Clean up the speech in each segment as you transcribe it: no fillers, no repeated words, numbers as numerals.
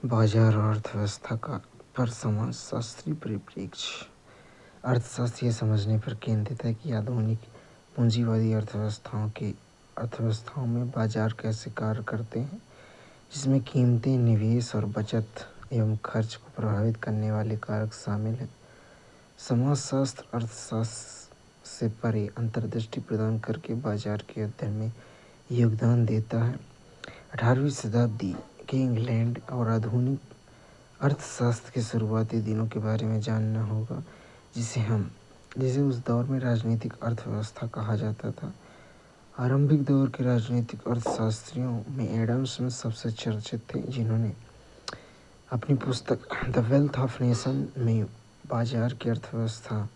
बाजार और अर्थव्यवस्था का पर समाजशास्त्रीय परिप्रेक्ष्य। अर्थशास्त्र ये समझने पर केंद्रित है कि आधुनिक पूंजीवादी अर्थव्यवस्थाओं में बाजार कैसे कार्य करते हैं, जिसमें कीमतें, निवेश और बचत एवं खर्च को प्रभावित करने वाले कारक शामिल हैं। समाजशास्त्र अर्थशास्त्र से परे अंतर्दृष्टि प्रदान करके बाजार के अध्ययन में योगदान देता है। 18वीं शताब्दी के इंग्लैंड और आधुनिक अर्थशास्त्र के शुरुआती दिनों के बारे में जानना होगा, जिसे उस दौर में राजनीतिक अर्थव्यवस्था कहा जाता था। आरंभिक दौर के राजनीतिक अर्थशास्त्रियों में एडम स्मिथ सबसे चर्चित थे, जिन्होंने अपनी पुस्तक द वेल्थ ऑफ नेशन में बाजार की अर्थव्यवस्था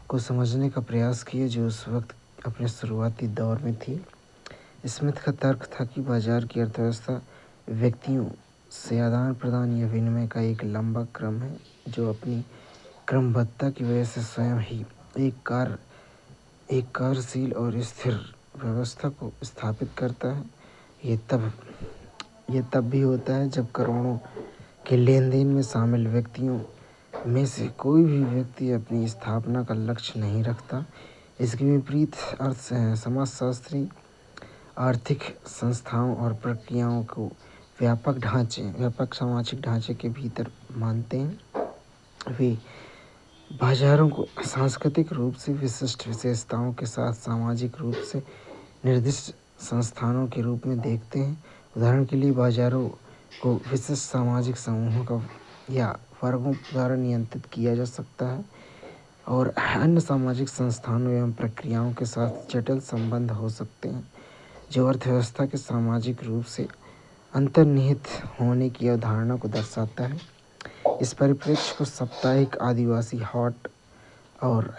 को समझने का प्रयास किया, जो उस वक्त अपने शुरुआती दौर में थी। स्मिथ का तर्क था कि बाजार की अर्थव्यवस्था व्यक्तियों से आदान प्रदान या विनिमय का एक लंबा क्रम है, जो अपनी क्रमबद्धता की वजह से स्वयं ही एक कार्यशील और स्थिर व्यवस्था को स्थापित करता है। यह तब भी होता है जब करोड़ों के लेन देन में शामिल व्यक्तियों में से कोई भी व्यक्ति अपनी स्थापना का लक्ष्य नहीं रखता। इसके विपरीत समाजशास्त्री आर्थिक संस्थाओं और प्रक्रियाओं को व्यापक सामाजिक ढांचे के भीतर मानते हैं। वे बाजारों को सांस्कृतिक रूप से विशिष्ट विशेषताओं के साथ सामाजिक रूप से निर्दिष्ट संस्थानों के रूप में देखते हैं। उदाहरण के लिए, बाजारों को विशिष्ट सामाजिक समूहों का या वर्गों द्वारा नियंत्रित किया जा सकता है और अन्य सामाजिक संस्थानों एवं प्रक्रियाओं के साथ जटिल संबंध हो सकते हैं, जो अर्थव्यवस्था के सामाजिक रूप से अंतर्निहित होने की अवधारणा को दर्शाता है। इस परिप्रेक्ष्य को साप्ताहिक आदिवासी हाट और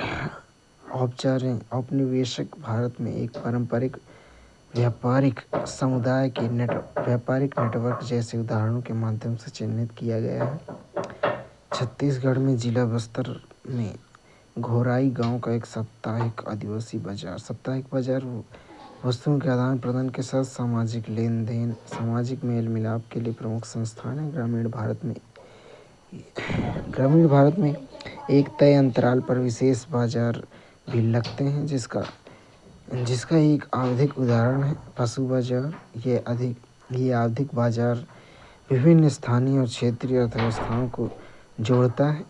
औपनिवेशिक भारत में एक पारंपरिक व्यापारिक समुदाय के व्यापारिक नेटवर्क जैसे उदाहरणों के माध्यम से चिह्नित किया गया है। छत्तीसगढ़ में जिला बस्तर में घोराई गांव का एक साप्ताहिक आदिवासी बाजार। साप्ताहिक बाजार वस्तुओं के आदान प्रदान के साथ सामाजिक लेन देन, सामाजिक मेल मिलाप के लिए प्रमुख संस्थान है। ग्रामीण भारत में एक तय अंतराल पर विशेष बाजार भी लगते हैं, जिसका एक आवधिक उदाहरण है पशु बाजार। ये आवधिक बाजार विभिन्न स्थानीय और क्षेत्रीय अर्थव्यवस्थाओं को जोड़ता है।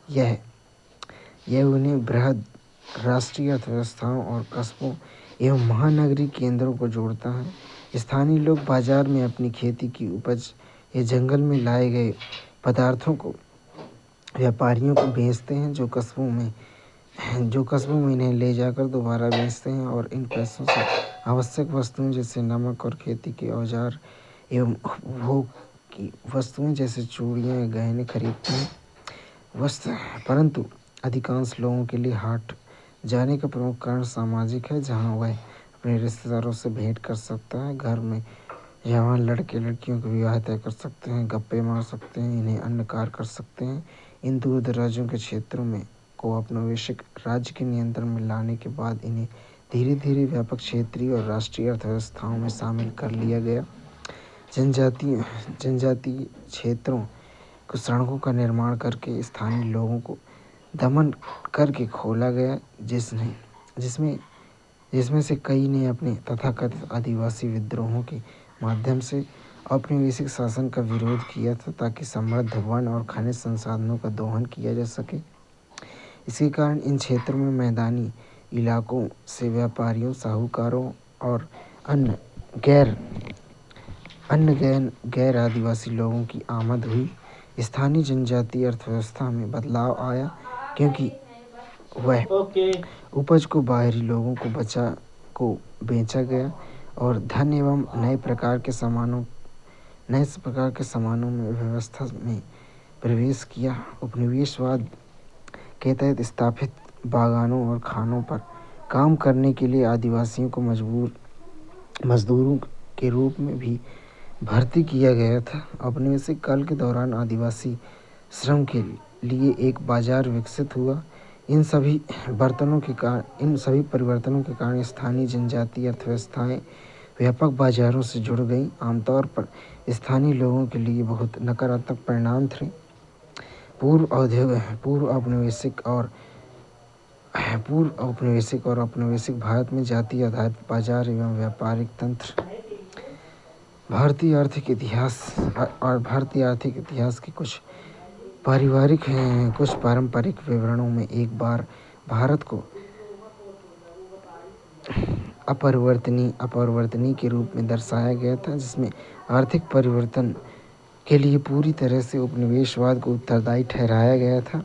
यह उन्हें बृहद राष्ट्रीय अर्थव्यवस्थाओं और कस्बों एवं महानगरीय केंद्रों को जोड़ता है। स्थानीय लोग बाजार में अपनी खेती की उपज या जंगल में लाए गए पदार्थों को व्यापारियों को बेचते हैं, जो कस्बों में इन्हें ले जाकर दोबारा बेचते हैं और इन पैसों से आवश्यक वस्तुएं जैसे नमक और खेती के औजार एवं उपभोग की वस्तुएं जैसे चूड़ियाँ या गहने खरीदते हैं। परंतु अधिकांश लोगों के लिए हाट जाने का प्रमुख कारण सामाजिक है, जहां वह अपने रिश्तेदारों से भेंट कर सकता है, घर में जवान लड़के लड़कियों के विवाह तय कर सकते हैं, गप्पे मार सकते हैं, इन्हें अन्य कार्य कर सकते हैं। इन दूर दराजों के क्षेत्रों में को औपनिवेशिक राज्य के नियंत्रण में लाने के बाद इन्हें धीरे धीरे व्यापक क्षेत्रीय और राष्ट्रीय अर्थव्यवस्थाओं में शामिल कर लिया गया। जनजातीय क्षेत्रों को सड़कों का निर्माण करके स्थानीय लोगों को दमन करके खोला गया, जिसमें से कई ने अपने तथाकथित आदिवासी विद्रोहों के माध्यम से औपनिवेशिक शासन का विरोध किया था, ताकि समृद्ध वन और खनिज संसाधनों का दोहन किया जा सके। इसके कारण इन क्षेत्रों में मैदानी इलाकों से व्यापारियों, साहूकारों और अन्य गैर आदिवासी लोगों की आमद हुई। स्थानीय जनजातीय अर्थव्यवस्था में बदलाव आया, क्योंकि वह उपज को बाहरी लोगों को बेचा गया और धन एवं नए प्रकार के सामानों में व्यवस्था में प्रवेश किया। उपनिवेशवाद के तहत स्थापित बागानों और खानों पर काम करने के लिए आदिवासियों को मजदूरों के रूप में भी भर्ती किया गया था। औपनिवेशिक काल के दौरान आदिवासी श्रम के लिए एक बाजार विकसित हुआ। इन सभी परिवर्तनों के कारण स्थानीय जनजातीय अर्थव्यवस्थाएं व्यापक बाजारों से जुड़ गई। आमतौर पर स्थानीय लोगों के लिए बहुत नकारात्मक परिणाम थे। पूर्व औपनिवेशिक और औपनिवेशिक भारत में जाति आधारित बाजार एवं व्यापारिक तंत्र भारतीय आर्थिक इतिहास के कुछ पारंपरिक विवरणों में एक बार भारत को अपरिवर्तनीय के रूप में दर्शाया गया था, जिसमें आर्थिक परिवर्तन के लिए पूरी तरह से उपनिवेशवाद को उत्तरदायी ठहराया गया था।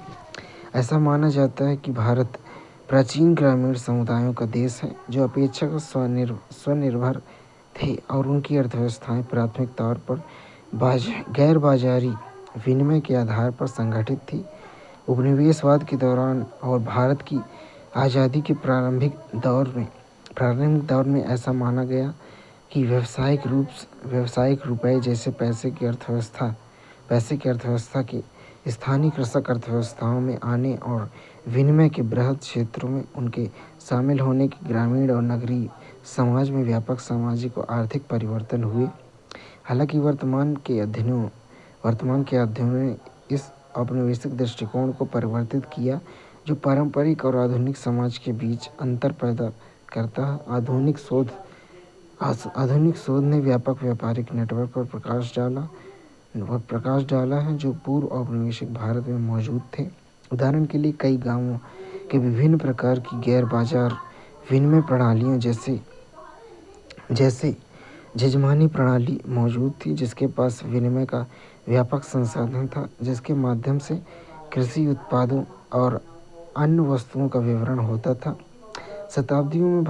ऐसा माना जाता है कि भारत प्राचीन ग्रामीण समुदायों का देश है जो अपेक्षाकृत स्वनिर्भर थे और उनकी अर्थव्यवस्थाएं प्राथमिक तौर पर गैर बाजारी विनिमय के आधार पर संगठित थी। उपनिवेशवाद के दौरान और भारत की आज़ादी के प्रारंभिक दौर में ऐसा माना गया कि व्यावसायिक रुपये जैसे पैसे की अर्थव्यवस्था के स्थानीय कृषक अर्थव्यवस्थाओं में आने और विनिमय के बृहद क्षेत्रों में उनके शामिल होने के ग्रामीण और नगरीय समाज में व्यापक सामाजिक और आर्थिक परिवर्तन हुए। हालांकि वर्तमान के अध्ययनों ने इस औपनिवेशिक दृष्टिकोण को परिवर्तित किया, जो पारंपरिक और आधुनिक समाज के बीच अंतर पैदा करता है। आधुनिक शोध ने व्यापक व्यापारिक नेटवर्क पर प्रकाश डाला है जो पूर्व औपनिवेशिक भारत में मौजूद थे। उदाहरण के लिए कई गांवों के विभिन्न प्रकार की गैर बाजार विनिमय प्रणालियों जैसे जजमानी प्रणाली मौजूद थी, जिसके पास विनिमय का व्यापक संसाधन था, जिसके माध्यम से कृषि उत्पादों और अन्य वस्तुओं का वितरण होता था। शताब्दियों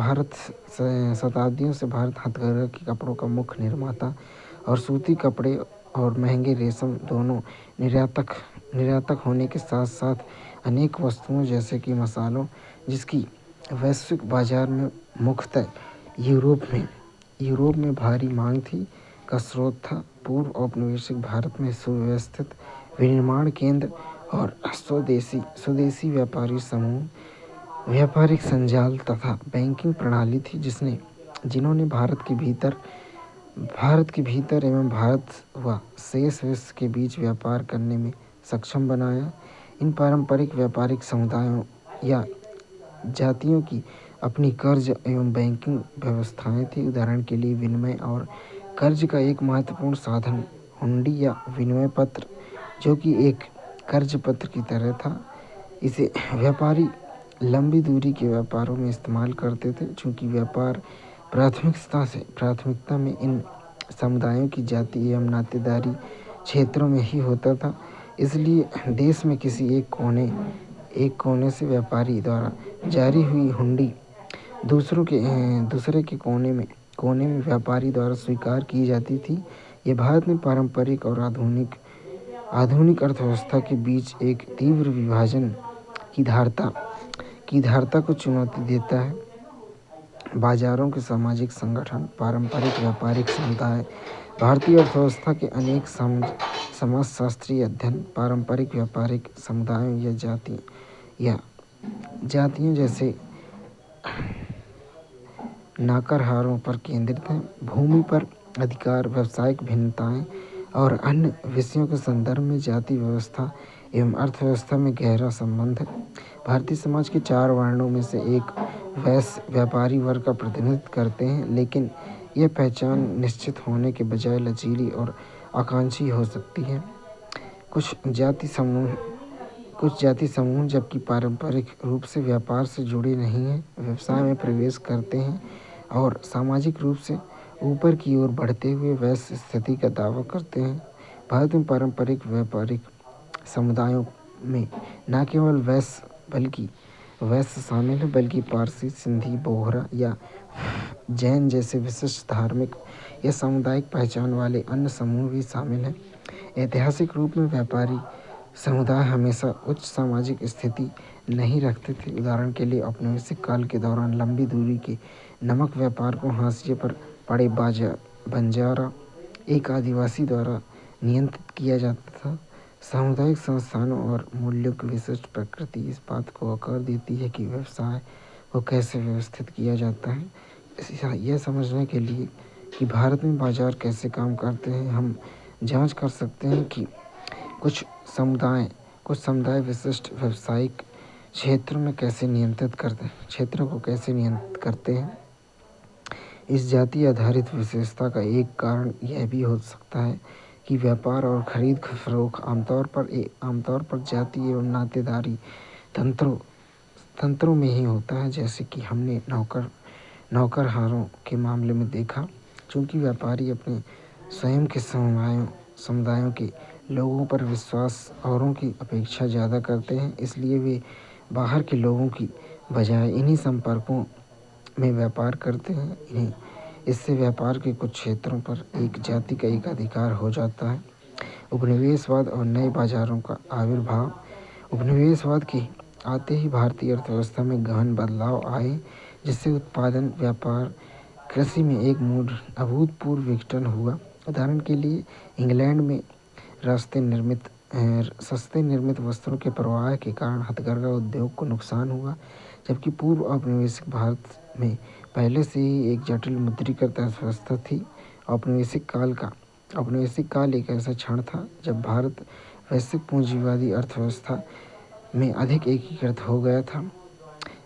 से भारत हथकरघा के कपड़ों का मुख्य निर्माता और सूती कपड़े और महंगे रेशम दोनों निर्यातक होने के साथ साथ अनेक वस्तुओं जैसे कि मसालों, जिसकी वैश्विक बाजार में मुख्यतः यूरोप में भारी मांग थी, का स्रोत था। पूर्व औपनिवेशिक भारत में सुव्यवस्थित विनिर्माण केंद्र और स्वदेशी व्यापारी समूह, व्यापारिक संजाल तथा बैंकिंग प्रणाली थी, जिन्होंने भारत के भीतर एवं भारत व शेष विश्व के बीच व्यापार करने में सक्षम बनाया। इन पारंपरिक व्यापारिक समुदायों या जातियों की अपनी कर्ज एवं बैंकिंग व्यवस्थाएं थी। उदाहरण के लिए विनिमय और कर्ज का एक महत्वपूर्ण साधन हुंडी या विनिमय पत्र, जो कि एक कर्ज पत्र की तरह था, इसे व्यापारी लंबी दूरी के व्यापारों में इस्तेमाल करते थे। चूँकि व्यापार प्राथमिकता में इन समुदायों की जाति एवं नातेदारी क्षेत्रों में ही होता था, इसलिए देश में किसी एक कोने से व्यापारी द्वारा जारी हुई हुंडी दूसरे के कोने में व्यापारी द्वारा स्वीकार की जाती थी। यह भारत में पारंपरिक और आधुनिक अर्थव्यवस्था के बीच एक तीव्र विभाजन की धारता को चुनौती देता है। बाजारों के सामाजिक संगठन, पारंपरिक व्यापारिक समुदाय, भारतीय अर्थव्यवस्था के अनेक समाजशास्त्रीय अध्ययन पारंपरिक व्यापारिक समुदायों या जातियों जैसे नाकरहारों पर केंद्रित हैं। भूमि पर अधिकार, व्यावसायिक भिन्नताएं और अन्य विषयों के संदर्भ में जाति व्यवस्था एवं अर्थव्यवस्था में गहरा संबंध है। भारतीय समाज के 4 वर्णों में से एक वैश्य व्यापारी वर्ग का प्रतिनिधित्व करते हैं, लेकिन यह पहचान निश्चित होने के बजाय लचीली और आकांक्षी हो सकती है। कुछ जाति समूह जबकि पारंपरिक रूप से व्यापार से जुड़े नहीं हैं, व्यवसाय में प्रवेश करते हैं और सामाजिक रूप से ऊपर की ओर बढ़ते हुए वैश्य स्थिति का दावा करते हैं। भारत में पारंपरिक व्यापारिक समुदायों में न केवल वैश्य शामिल है, बल्कि पारसी, सिंधी, बोहरा या जैन जैसे विशिष्ट धार्मिक या सामुदायिक पहचान वाले अन्य समूह भी शामिल हैं। ऐतिहासिक रूप में व्यापारी समुदाय हमेशा उच्च सामाजिक स्थिति नहीं रखते थे। उदाहरण के लिए औपनिवेशिक काल के दौरान लंबी दूरी के नमक व्यापार को हाशिए पर पड़े बंजारा एक आदिवासी द्वारा नियंत्रित किया जाता था। सामुदायिक संस्थानों और मूल्यों की विशिष्ट प्रकृति इस बात को आकार देती है कि व्यवसाय को कैसे व्यवस्थित किया जाता है। यह समझने के लिए कि भारत में बाजार कैसे काम करते हैं, हम जांच कर सकते हैं कि कुछ समुदाय विशिष्ट व्यावसायिक क्षेत्रों को कैसे नियंत्रित करते हैं। इस जाति आधारित विशेषता का एक कारण यह भी हो सकता है कि व्यापार और खरीद फरोख्त आमतौर पर जाति एवं नातेदारी तंत्रों में ही होता है, जैसे कि हमने नौकरहारों के मामले में देखा। चूँकि व्यापारी अपने स्वयं के समुदायों के लोगों पर विश्वास औरों की अपेक्षा ज़्यादा करते हैं, इसलिए वे बाहर के लोगों की बजाय इन्हीं संपर्कों में व्यापार करते हैं। इससे व्यापार के कुछ क्षेत्रों पर एक जाति का एकाधिकार हो जाता है। उपनिवेशवाद और नए बाजारों का आविर्भाव। उपनिवेशवाद के आते ही भारतीय अर्थव्यवस्था में गहन बदलाव आए, जिससे उत्पादन, व्यापार, कृषि में एक अभूतपूर्व विघटन हुआ। उदाहरण के लिए इंग्लैंड में सस्ते निर्मित वस्त्रों के प्रवाह के कारण हथकरघा उद्योग को नुकसान हुआ, जबकि पूर्व औपनिवेशिक भारत में पहले से ही एक जटिल मुद्रीकृत अर्थव्यवस्था थी। औपनिवेशिक काल एक ऐसा क्षण था जब भारत वैश्विक पूंजीवादी अर्थव्यवस्था में अधिक एकीकृत हो गया था।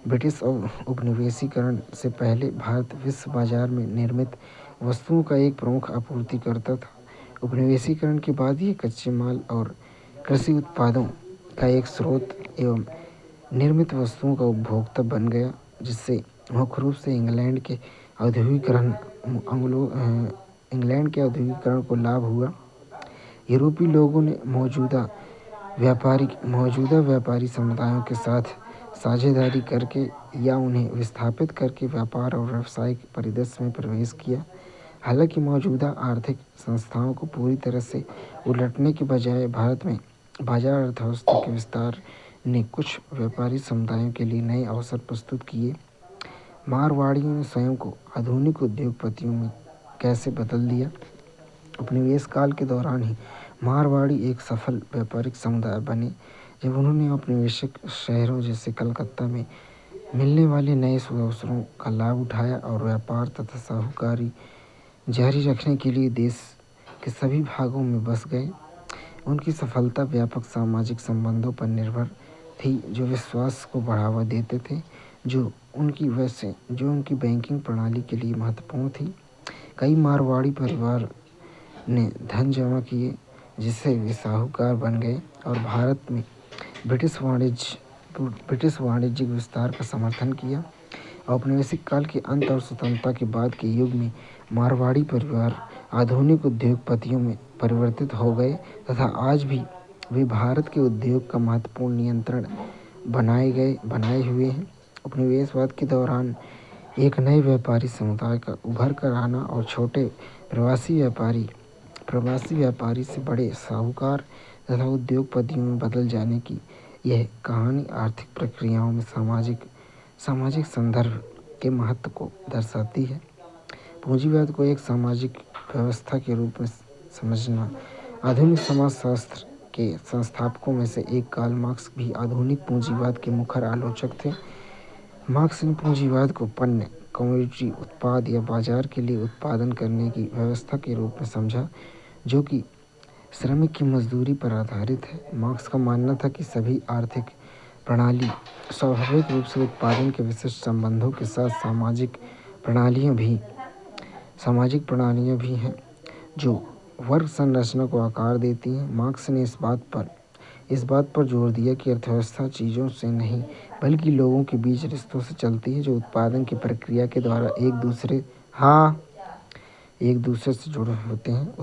ब्रिटिश उपनिवेशीकरण से पहले भारत विश्व बाजार में निर्मित वस्तुओं का एक प्रमुख आपूर्तिकर्ता था। उपनिवेशीकरण के बाद ये कच्चे माल और कृषि उत्पादों का एक स्रोत एवं निर्मित वस्तुओं का उपभोक्ता बन गया, जिससे मुख्य रूप से इंग्लैंड के औद्योगिकरण को लाभ हुआ। यूरोपीय लोगों ने मौजूदा व्यापारी समुदायों के साथ साझेदारी करके या उन्हें विस्थापित करके व्यापार और व्यावसायिक परिदृश्य में प्रवेश किया। हालांकि मौजूदा आर्थिक संस्थाओं को पूरी तरह से उलटने के बजाय भारत में बाजार अर्थव्यवस्था के विस्तार ने कुछ व्यापारी समुदायों के लिए नए अवसर प्रस्तुत किए। मारवाड़ियों ने स्वयं को आधुनिक उद्योगपतियों में कैसे बदल दिया। उपनिवेश काल के दौरान ही मारवाड़ी एक सफल व्यापारिक समुदाय बने, जब उन्होंने औपनिवेशिक शहरों जैसे कलकत्ता में मिलने वाले नए अवसरों का लाभ उठाया और व्यापार तथा साहूकारी जारी रखने के लिए देश के सभी भागों में बस गए। उनकी सफलता व्यापक सामाजिक संबंधों पर निर्भर थी, जो विश्वास को बढ़ावा देते थे, जो उनकी बैंकिंग प्रणाली के लिए महत्वपूर्ण थी। कई मारवाड़ी परिवार ने धन जमा किए, जिससे वे साहूकार बन गए और भारत में ब्रिटिश वाणिज्यिक विस्तार का समर्थन किया। औपनिवेशिक काल के अंत और स्वतंत्रता के बाद के युग में मारवाड़ी परिवार आधुनिक उद्योगपतियों में परिवर्तित हो गए तथा आज भी वे भारत के उद्योग का महत्वपूर्ण नियंत्रण बनाए हुए हैं। उपनिवेशवाद के दौरान एक नए व्यापारी समुदाय का उभर कर आना और छोटे प्रवासी व्यापारी से बड़े साहूकार तथा उद्योगपतियों में बदल जाने की यह कहानी आर्थिक प्रक्रियाओं में सामाजिक संदर्भ के महत्व को दर्शाती है। पूंजीवाद को एक सामाजिक व्यवस्था के रूप में समझना। आधुनिक समाजशास्त्र के संस्थापकों में से एक कार्ल मार्क्स भी आधुनिक पूंजीवाद के मुखर आलोचक थे। मार्क्स ने पूंजीवाद को पण्य, कमोडिटी उत्पाद या बाजार के लिए उत्पादन करने की व्यवस्था के रूप में समझा, जो कि श्रमिक की मजदूरी पर आधारित है। मार्क्स का मानना था कि सभी आर्थिक प्रणाली स्वाभाविक रूप से उत्पादन के विशिष्ट संबंधों के साथ सामाजिक प्रणालियाँ भी हैं, जो वर्ग संरचना को आकार देती हैं। मार्क्स ने इस बात पर जोर दिया कि अर्थव्यवस्था चीज़ों से नहीं बल्कि लोगों के बीच रिश्तों से चलती है, जो उत्पादन की प्रक्रिया के द्वारा एक दूसरे से जुड़े होते हैं।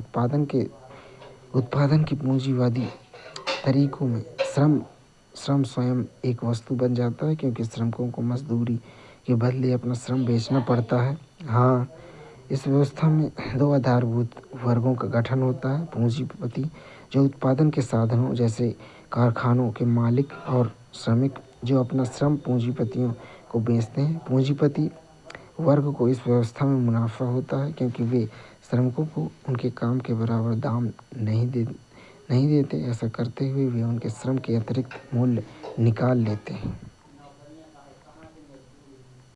उत्पादन के पूंजीवादी तरीकों में श्रम स्वयं एक वस्तु बन जाता है, क्योंकि श्रमिकों को मजदूरी के बदले अपना श्रम बेचना पड़ता है। इस व्यवस्था में दो आधारभूत वर्गों का गठन होता है: पूंजीपति, जो उत्पादन के साधनों जैसे कारखानों के मालिक, और श्रमिक, जो अपना श्रम पूंजीपतियों को बेचते हैं। पूंजीपति वर्ग को इस व्यवस्था में मुनाफा होता है, क्योंकि वे श्रमिकों को उनके काम के बराबर दाम नहीं देते। ऐसा करते हुए वे उनके श्रम के अतिरिक्त मूल्य निकाल लेते हैं।